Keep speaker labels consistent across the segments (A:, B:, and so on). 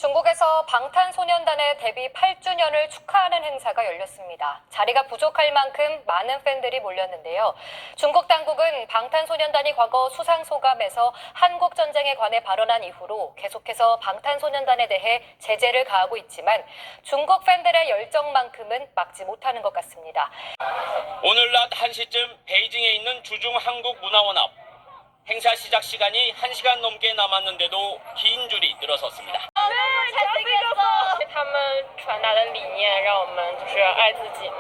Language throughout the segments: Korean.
A: 중국에서 방탄소년단의 데뷔 8주년을 축하하는 행사가 열렸습니다. 자리가 부족할 만큼 많은 팬들이 몰렸는데요. 중국 당국은 방탄소년단이 과거 수상소감에서 한국전쟁에 관해 발언한 이후로 계속해서 방탄소년단에 대해 제재를 가하고 있지만 중국 팬들의 열정만큼은 막지 못하는 것 같습니다.
B: 오늘 낮 1시쯤 베이징에 있는 주중한국문화원 앞 행사 시작 시간이 1시간 넘게 남았는데도 긴 줄이 늘어섰습니다.
C: 他们传达的理念让我们就是爱自己。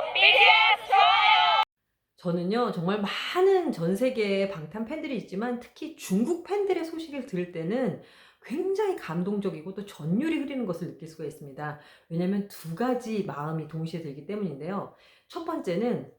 D: 저는요, 정말 많은 전 세계의 방탄 팬들이 있지만 특히 중국 팬들의 소식을 들을 때는 굉장히 감동적이고 또 전율이 흐르는 것을 느낄 수가 있습니다. 왜냐하면 두 가지 마음이 동시에 들기 때문인데요. 첫 번째는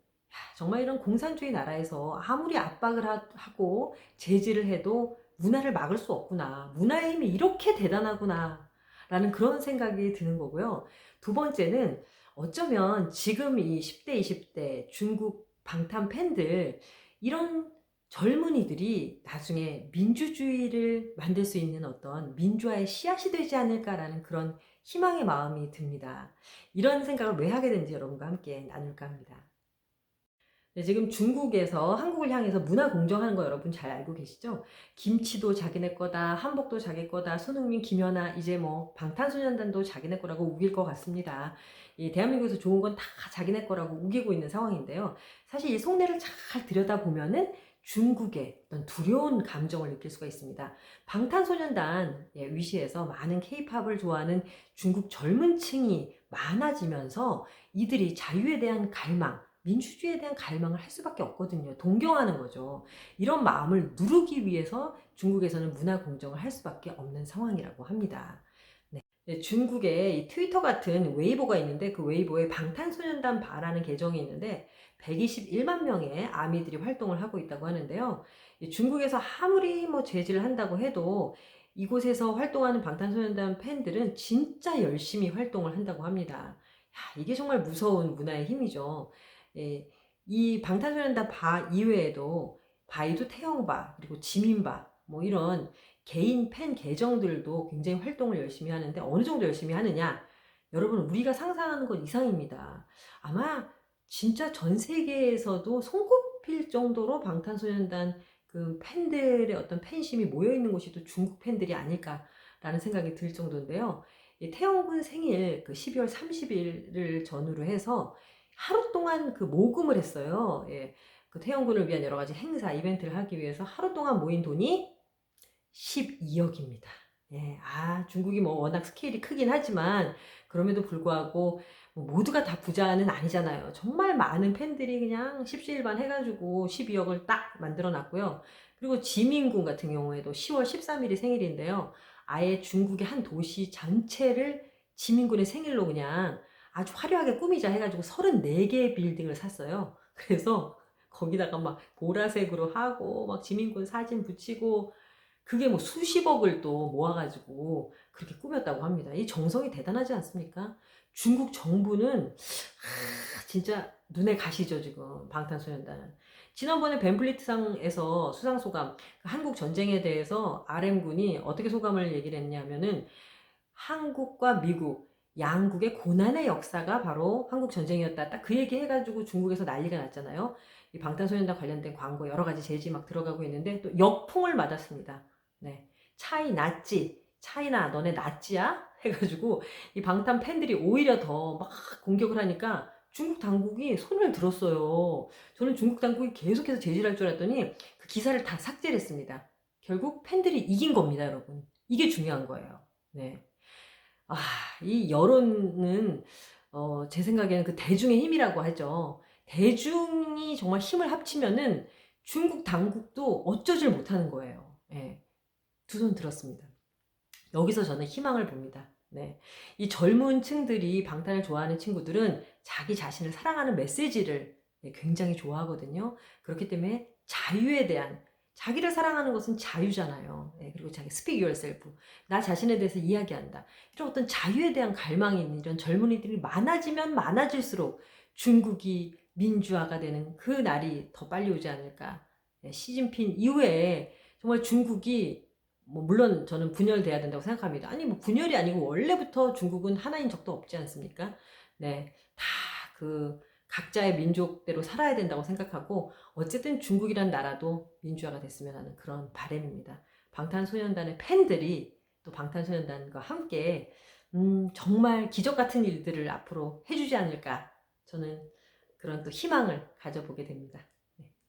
D: 정말 이런 공산주의 나라에서 아무리 압박을 하고 제지를 해도 문화를 막을 수 없구나. 문화의 힘이 이렇게 대단하구나. 라는 그런 생각이 드는 거고요. 두 번째는 어쩌면 지금 이 10대, 20대 중국 방탄 팬들, 이런 젊은이들이 나중에 민주주의를 만들 수 있는 어떤 민주화의 씨앗이 되지 않을까라는 그런 희망의 마음이 듭니다. 이런 생각을 왜 하게 된지 여러분과 함께 나눌까 합니다. 네, 지금 중국에서 한국을 향해서 문화 공정하는 거 여러분 잘 알고 계시죠? 김치도 자기네 거다, 한복도 자기 거다, 손흥민, 김연아, 이제 뭐 방탄소년단도 자기네 거라고 우길 것 같습니다. 이 대한민국에서 좋은 건 다 자기네 거라고 우기고 있는 상황인데요. 사실 이 속내를 잘 들여다보면은 중국의 어떤 두려운 감정을 느낄 수가 있습니다. 방탄소년단 위시에서 많은 케이팝을 좋아하는 중국 젊은 층이 많아지면서 이들이 자유에 대한 갈망, 민주주의에 대한 갈망을 할 수밖에 없거든요. 동경하는 거죠. 이런 마음을 누르기 위해서 중국에서는 문화 공정을 할 수밖에 없는 상황이라고 합니다. 네, 중국에 이 트위터 같은 웨이보가 있는데 그 웨이보에 방탄소년단 바라는 계정이 있는데 121만 명의 아미들이 활동을 하고 있다고 하는데요. 중국에서 아무리 뭐 제지를 한다고 해도 이곳에서 활동하는 방탄소년단 팬들은 진짜 열심히 활동을 한다고 합니다. 야, 이게 정말 무서운 문화의 힘이죠. 예, 이 방탄소년단 바 이외에도 바이두 태영바 그리고 지민바 뭐 이런 개인 팬 계정들도 굉장히 활동을 열심히 하는데 어느 정도 열심히 하느냐? 여러분 우리가 상상하는 것 이상입니다. 아마 진짜 전 세계에서도 손꼽힐 정도로 방탄소년단 그 팬들의 어떤 팬심이 모여 있는 곳이 또 중국 팬들이 아닐까라는 생각이 들 정도인데요. 태영군 생일 그 12월 30일을 전후로 해서 하루 동안 그 모금을 했어요. 예. 그 태영군을 위한 여러 가지 행사, 이벤트를 하기 위해서 하루 동안 모인 돈이 12억입니다. 예. 중국이 뭐 워낙 스케일이 크긴 하지만 그럼에도 불구하고 뭐 모두가 다 부자는 아니잖아요. 정말 많은 팬들이 그냥 십시일반 해가지고 12억을 딱 만들어 놨고요. 그리고 지민군 같은 경우에도 10월 13일이 생일인데요. 아예 중국의 한 도시 전체를 지민군의 생일로 그냥 아주 화려하게 꾸미자 해가지고 34개의 빌딩을 샀어요. 그래서 거기다가 막 보라색으로 하고 막 지민군 사진 붙이고 그게 뭐 수십억을 또 모아가지고 그렇게 꾸몄다고 합니다. 이 정성이 대단하지 않습니까? 중국 정부는 진짜 눈에 가시죠 지금 방탄소년단은. 지난번에 벤플리트상에서 수상소감 한국 전쟁에 대해서 RM군이 어떻게 소감을 얘기를 했냐면은 한국과 미국 양국의 고난의 역사가 바로 한국 전쟁이었다. 딱 그 얘기 해가지고 중국에서 난리가 났잖아요. 이 방탄소년단 관련된 광고 여러 가지 제지 막 들어가고 있는데 또 역풍을 맞았습니다. 네, 차이 낫지? 차이나 너네 낫지야? 해가지고 이 방탄 팬들이 오히려 더 막 공격을 하니까 중국 당국이 손을 들었어요. 저는 중국 당국이 계속해서 제지를 할 줄 알았더니 그 기사를 다 삭제를 했습니다. 결국 팬들이 이긴 겁니다, 여러분. 이게 중요한 거예요. 네. 이 여론은 제 생각에는 그 대중의 힘이라고 하죠. 대중이 정말 힘을 합치면은 중국 당국도 어쩌질 못하는 거예요. 예. 두 손 들었습니다. 여기서 저는 희망을 봅니다. 네. 이 젊은 층들이 방탄을 좋아하는 친구들은 자기 자신을 사랑하는 메시지를 굉장히 좋아하거든요. 그렇기 때문에 자유에 대한 자기를 사랑하는 것은 자유잖아요. 그리고 자기 speak yourself. 나 자신에 대해서 이야기한다. 이런 어떤 자유에 대한 갈망이 있는 이런 젊은이들이 많아지면 많아질수록 중국이 민주화가 되는 그 날이 더 빨리 오지 않을까. 시진핑 이후에 정말 중국이 뭐 물론 저는 분열돼야 된다고 생각합니다. 아니 뭐 분열이 아니고 원래부터 중국은 하나인 적도 없지 않습니까? 네, 다 그 각자의 민족대로 살아야 된다고 생각하고 어쨌든 중국이란 나라도 민주화가 됐으면 하는 그런 바람입니다. 방탄소년단의 팬들이 또 방탄소년단과 함께 정말 기적 같은 일들을 앞으로 해주지 않을까 저는 그런 또 희망을 가져보게 됩니다.